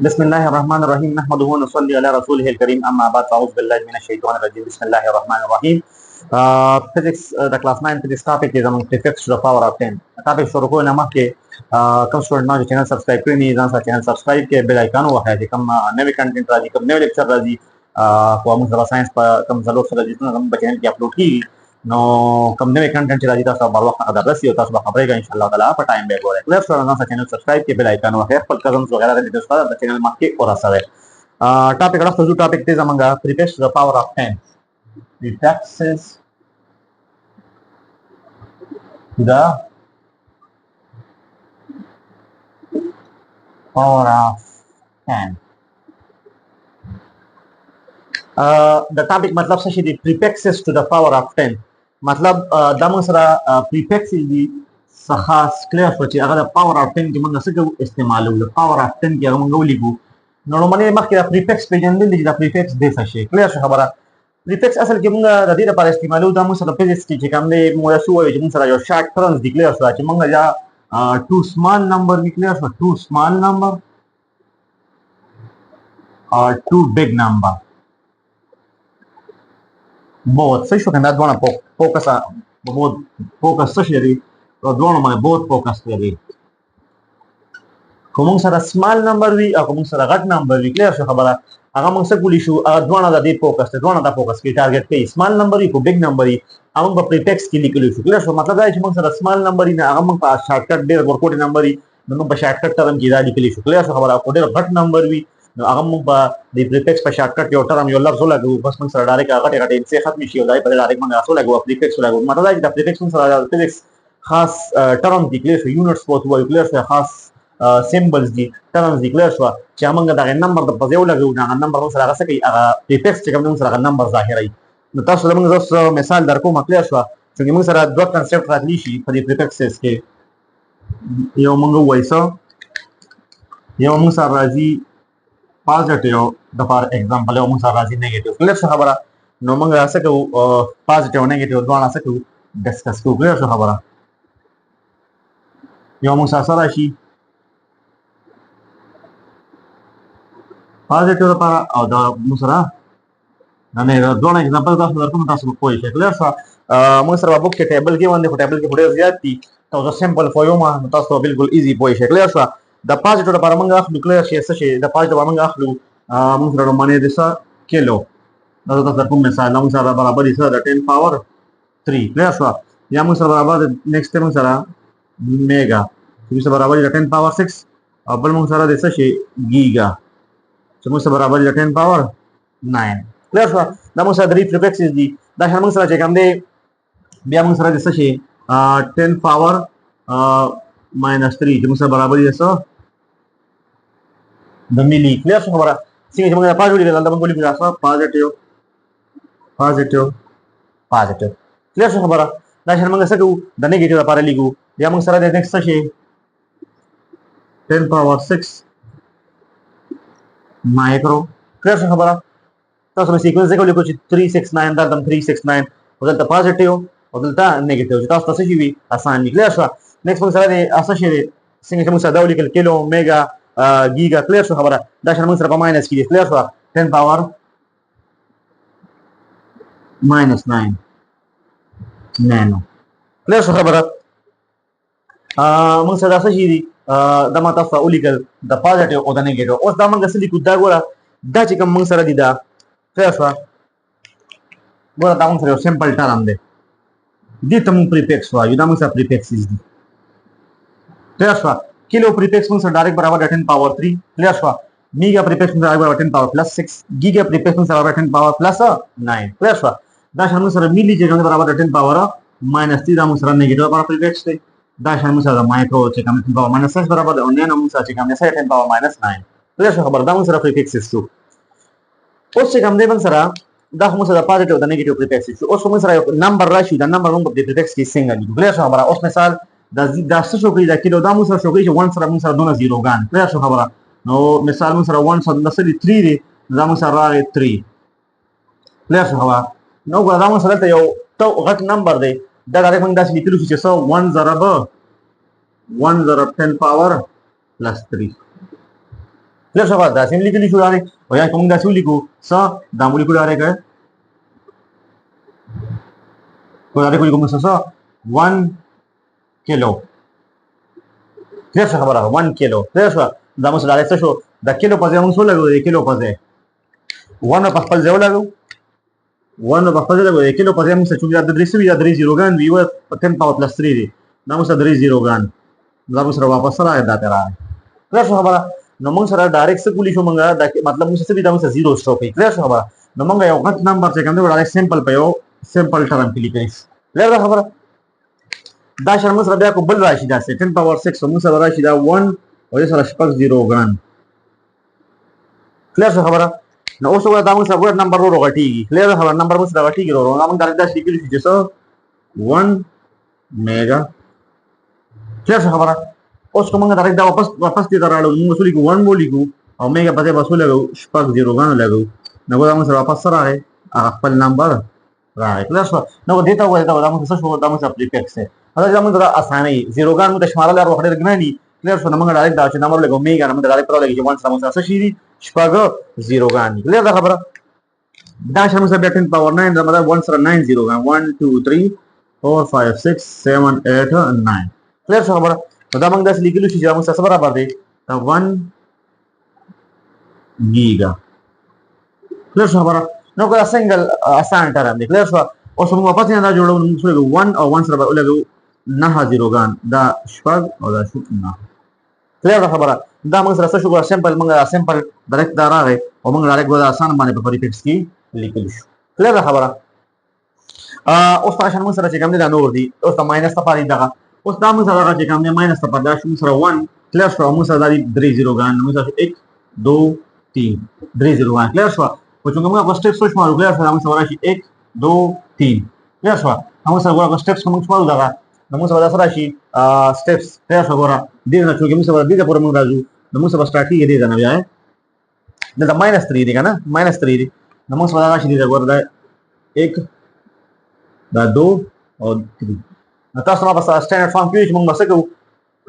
बिस्मिल्लाहिर्रहमानिर्रहीम नहमदुहु व नसल्ली अला रसूलिहिल करीम अम्मा बाद फ़अऊज़ु बिल्लाहि मिनश शैतानिर रजीम बिस्मिल्लाहिर्रहमानिर्रहीम physics the class 9 physics topic is among prefix to the power of 10 topic शुरू को नमक के कम स्टूडेंट ना जो चैनल सब्सक्राइब करी नहीं जान सा चैनल सब्सक्राइब के बेल आइकन हुआ है कम नए कंटेंट राजी कम नए लेक्चर राजी को हम जरा साइंस पर कम जरूर से जितना हम चैनल की अपलोड की नो कम नए कंटेंट राजी ता सब वक्त अदा रसी होता सब खबरें का इंशाल्लाह ताला पर टाइम बैक हो रहा है क्लियर स्टूडेंट ना सा चैनल सब्सक्राइब के बेल आइकन हुआ है पर कजन्स वगैरह के वीडियोस पर चैनल मार्क के और असर है टॉपिक रहा फजू टॉपिक ते जमंगा prefix to the power of 10 prefixes to the power of 10 the topic मतलब से दी prefixes to the power of 10 मतलब दमसरा prefixes दी खास क्लियर सोची अगर power of 10 की मंगा से जो इस्तेमाल हो power of 10 की अगर मंगा लिखो नॉर्मली मखिरा prefix पे जन दी दा prefix दे सके क्लियर शो खबरा prefix असल की मंगा रदी दा पर इस्तेमाल हो दमसरा physics की काम दे मोया सु हो दमसरा जो शॉर्ट टर्म्स दी क्लियर सो की मंगा जा टू स्मॉल नंबर दी क्लियर सो टू स्मॉल नंबर और टू बिग नंबर बहुत सही शो कहना दोनों फोकस बहुत फोकस सही दी और दोनों में बहुत फोकस करी कमुंग सारा स्मॉल नंबर भी और कमुंग सारा घट नंबर भी क्लियर शो खबरा अगर मंग से गुली शो दोनों दा दी फोकस थे दोनों दा फोकस की टारगेट पे स्मॉल नंबर ही को बिग नंबर ही हम ब प्रीफिक्स की निकली शो क्लियर शो मतलब है कि मंग सारा स्मॉल नंबर ही ना अगर मंग पास शॉर्टकट दे और कोड नंबर ही मंग ब शॉर्टकट टर्म की दा निकली शो क्लियर शो खबरा को दे घट नंबर भी अगर मंग ब दी प्रीफिक्स पे शॉर्टकट यो टर्म यो लफ्ज लगे बस मंग सारा डायरेक्ट अगर घट से खत्म ही हो जाए पहले डायरेक्ट मंग असो लगे प्रीफिक्स लगे मतलब है कि द प्रीफिक्स मंग सारा प्रीफिक्स खास टर्म की क्लियर शो यूनिट्स को हुआ क्लियर शो खास symbols di terms di clear shwa ci amanga da number da pazew la guna number mo sara sa kai aga prefix ci kam mo sara number zahirai no taso da manga zo misal dar ko ma clear shwa ci mo sara do concept ratli shi for the prefixes ke yo manga waisa yo mo sara razi positive da for example yo mo sara razi negative clear shwa khabara no manga sa ko positive negative do na sa ko discuss ko clear shwa khabara yo mo sara shi positive para au da musara nane दोनों एग्जांपल का सुधार को तासु कोई है क्लियर सा musara book के टेबल के वंदे टेबल के फुटे ज्यादा तो जो सिंपल फॉर्मा तासु बिल्कुल इजी पोई है क्लियर सा द positive para मंगा क्लियर से से द positive मंगा musara माने दिसा किलो तो तासु को मिसाल musara बराबर इसा द 10 पावर 3 क्लियर सा या musara बराबर नेक्स्ट musara मेगा musara बराबर 10 पावर 6 अब musara दिसा से गीगा semua berabar di 10 power 9 clear so da mo sa dari prefixes di da han mo sa che kam de biya mo sa de sa che 10 power minus 3 semua sa berabar di so the milli clear so bara singa semua pa jodi da bangoli bi asa positive positive positive clear so bara da han mo sa ku da negative para ligu biya mo sa de next sa che 10 power 6 micro clear से खबर तो सब सीक्वेंस देखो लिखो 369 दा दम 369 बदलता पॉजिटिव बदलता नेगेटिव तो तसे जी भी आसान क्लियर से नेक्स्ट मंग सरे ऐसा शेरे सिंग से मुसा दावली किलो मेगा गीगा क्लियर से खबर दा शर्म सर माइनस की क्लियर से 10 पावर -9 नैनो क्लियर से खबर मंग सदा से जी da mata fa uligal da positive or da negative os da manga sili kudda gora da chikam mang sara dida fa gora da mang sara simple term de di tam prefix wa yuda mang sa prefix is di clear fa kilo prefix mang sa direct barabar 10 power 3 clear fa mega prefix mang sa barabar 10 power plus 6 giga prefix mang sa barabar 10 power plus 9 clear fa da shanu sara milli je barabar 10 power minus 3 da mang sara negative para prefix de da shanu sara micro che kam 10 power minus 6 barabar de onne namu sa che kam 10 power minus 9 clear fa khabar da mang sara prefixes to os che kam de mang sara da mang sara positive da negative prefixes to os mang sara number rashi da number mang de prefix ki single clear fa khabar os misal da so kri da kilo da mang sara so kri 1 sara mang sara dona 0 gan clear fa khabar no misal mang sara 1 sara da sari 3 de da mang sara 3 clear fa khabar no ga da mang sara ta yo to ghat number de da direct mang da si kilu si so 1 zarab 10 power plus 3 کله شو دا سیم لیکلی شو راځي او یا کوم دا څه لیکو س دا مو لیکو راځي کړه کو دا کوم څه 1 کیلو کله څه خبره 1 کیلو کله شو دا مو سره څه شو دا کیلو په ځای موږ څه لګو کیلو په ځای 1 په خپل ځای لګو 1 په خپل ځای لګو کیلو په ځای موږ چې دا درې سوي دا درې زیروګان وی و 10 پاور پلس 3 دی دا موږ سره درې زیروګان دا موږ سره واپس راځي دا تر کله څه خبره نو موږ سره ډایرکټ څه کولی شو موږ دا مطلب موږ څه دا موږ زیرو سټاپ کوي کله څه خبره نو موږ یو غټ نمبر چې کوم دی ډایرکټ سمپل په یو سمپل ټرم کې لیکي لږه خبره دا شرم سره بیا کو بل راشي دا 10 پاور 6 موږ سره راشي دا 1 او یې سره شپږ زیروګان کله څه خبره نو اوس وګورئ دا موږ سره ګور نمبر ورو غټیږي کله خبره نمبر موږ سره غټیږي ورو موږ دا دا لیکل شي چې 1 میگا کله څه خبره اوس کومه دا واپس دې راړو موږ سولې کو 1 مولې کو او میگا په دې وسوله شپږ زیروګان لګو نو دا موږ سره واپس راغی خپل نمبر راغی کله څه نو دې ته وایي دا موږ څه شو دا موږ پریفکس ہے دا موږ دا اسانه زیروګان موږ شمارل او وړل غنانی کله څه موږ ډایرکټ دا چې نمبر لګو میگا موږ ډایرکټ پر لګي چې 1 سره موږ څه شي شپږ زیروګان کله دا خبره دا شرم سره 10 پاور 9 دا مطلب 1 سره 9 زیروګان 1 2 3 4 5 6 7 8 9 کله څه خبره دا موږ داس لیکلو چې موږ څه برابر دی 1 گیگا کله څه خبره نو دا سنگل آسان ټرم دی کله څه اوس موږ واپس نه دا جوړو موږ سره 1 او 1 سره لګو 9 زیروګان دا شپږ او دا شو 9 کله خبره دا موږ سره څه شو سمپل موږ سمپل ډایرکټ دا راغی او موږ ډایرکټ دا آسان باندې په پریفکس کې لیکل شو کله خبره اوس تاسو موږ سره چې کوم دا نور دی اوس دا ماینس ته پاره دا اوس دا موږ سره چې کوم دی ماینس ته پاره دا شو سره 1 کله شو موږ سره دا 3 زیروګان موږ سره 1 2 3 3 زیروګان کله شو او څنګه موږ په سټیپس شو مارو کله سره موږ سره شي 1 2 3 کله شو موږ سره ګورو سټیپس کوم شو دا نو موږ سره سره شي سټیپس کله شو ګورو دې نه چې موږ سره دې پورې موږ راځو نو موږ سره سٹارټ کیږي دې نه بیا دا ماینس 3 دی کنه ماینس 3 دی نو موږ سره راشي دې ګورو دا 1 دا 2 او 3 نو تاسو ما په سټانډرډ فارم کې موږ څه کوو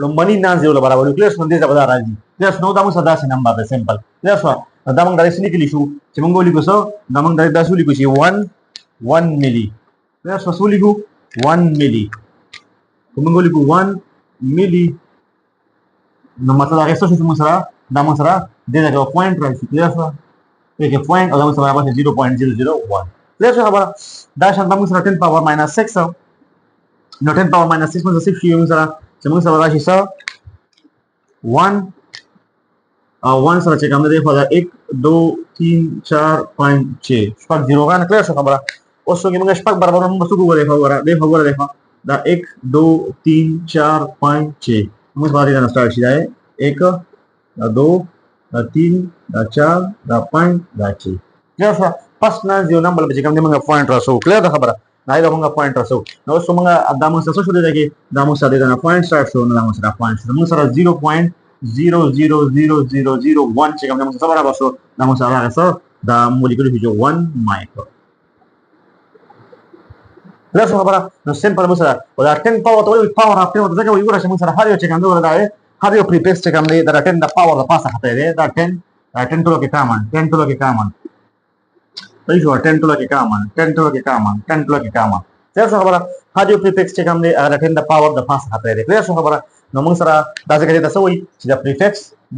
لومبني نان زیرو برابر یو کلیس باندې ځای راځي کلیس نو دا موږ سره داسې نمبر دی سمپل کلیس دا موږ داسې لیکلی شو چې موږ ولیکو څه دا موږ داسې ولیکو چې 1 ملي کلیس وسو لیکو 1 ملي موږ ولیکو 1 ملي نو مطلب هغه څه چې موږ سره دا موږ سره د دې پوینټ راځي کلیس یو پوینټ او دا موږ سره برابر 0.001 کلیس خبره دا شان موږ سره 10 پاور -6 نو 10 پاور -6 موږ څه شي موږ سره چې موږ سره راشي 1 او 1 سره چې کوم دی خو دا 1 2 3 4 5 6 شپږ زیروګان کلیس خبره اوس څنګه موږ شپږ برابر موږ څه وګورئ خبره ده دا 1 2 3 4 5 6 موږ باندې دا سٹارټ شي دا 1 دا 2 دا 3 دا 4 دا 5 دا 6 کلیس پس نه یو نمبر به کوم دی موږ پوینټ راسو کلیس خبره دا یو موږ پوینټ راسو نو څو موږ دا موږ څه شو دی چې دا موږ سره دا پوینټ سٹارټ شو نو دا موږ سره پوینټ موږ سره 0.00001 چې کوم موږ سره برابر شو دا موږ سره راځو دا مولکول چې 1 مایکرو کلیس خبره نو سمپل موږ سره دا 10 پاور ته پاور اپ ته ځکه ویو راشه موږ سره هر یو چې کوم دی دا هر یو پریفکس چې کوم دی دا 10 د پاور د پاسه خطه دی دا 10 ټولو کې کامن 10 ټولو کې کامن صحیح شو 10 ټولو کې کامن 10 ټولو کې کامن 10 ټولو کې کامن څه خبره هر یو پریفکس چې کوم دی هغه 10 د پاور د پاسه خطه دی کلیس خبره نو موږ سره دا څنګه دا سوي چې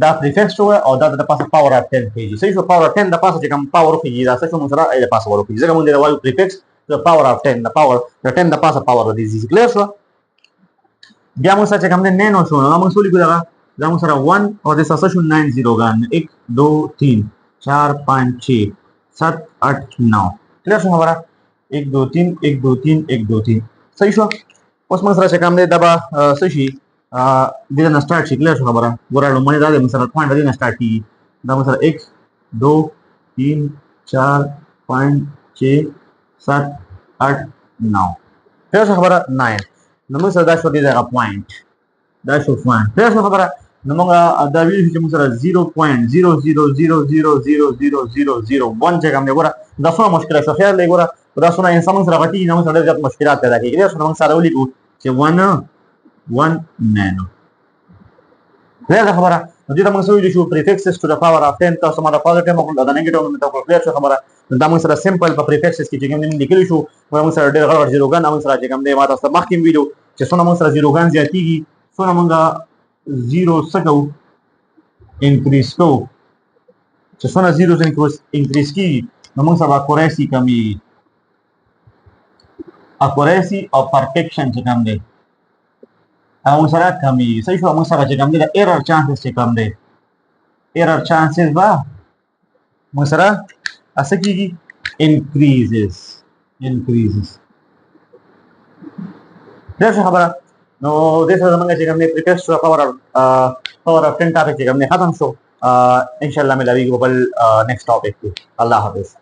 دا پریفکس شو او دا د پاسه پاور اف 10 کیږي صحیح شو پاور 10 د پاسه چې کوم پاور کیږي دا څه موږ سره د پاسه ورو کیږي ځکه موږ دا وایو پریفکس د پاور اف 10 د پاور د 10 د پاسه پاور د دې کلیس شو بیا موږ سره چې کوم نه نو شو نو موږ سولې کو دا موږ سره 1 او د ساسه شو 9 زیروګان 1 2 3 4 5 6 7 8 9 کلیس خبره 1 2 3 1 2 3 1 2 3 صحیح شو اوس موږ سره چې کوم دی دا به څه شي د نه سٹارټ شي کلیس خبره ګورالو مې دا موږ سره پوینټ دی نه سٹارټ کی دا موږ سره 1 2 3 4 5 6 7 8 9 کلیس خبره 9 نو موږ سره دا شو دی دا پوینټ دا شو پوینټ کلیس خبره نو موږ دا ویل چې موږ سره 0.000000001 چې کوم دی ګوره دا څه مشکل شو خیر لګوره دا څونه انسان سره غټي نه سره ډېر مشکلات پیدا کیږي نو موږ سره ولیکو چې 1 نانو دا خبره نو دې ته موږ ویل شو prefixes to the power of 10 تاسو ما د پوزټیو او د نیگیټیو نوم ته کلیئر شو خبره دا موږ سره سمپل په prefixes کې چې کوم لیکل شو موږ سره ډېر غوړ زیروګان موږ سره چې کوم دی ما تاسو مخکې ویلو چې څونه موږ سره زیروګان زیاتېږي څونه موږ زیرو سکو انکریز کو چې څونه زیرو انکریز کیږي نو موږ سره اکوریسی کمی اکوریسی او پرفیکشن چې کوم دی موږ سره کمی صحیح شو موږ سره چې کوم دی د ایرر چانسز چې کوم دی ایرر چانسز با موږ سره اسه کیږي انکریزز دا څه خبره نو دې سره موږ چې کوم دی پریفکس ټو پاور اف 10 ټاپک چې کوم دی ختم شو ان شاء الله ملاوي په بل نیکسټ ټاپک کې الله حافظ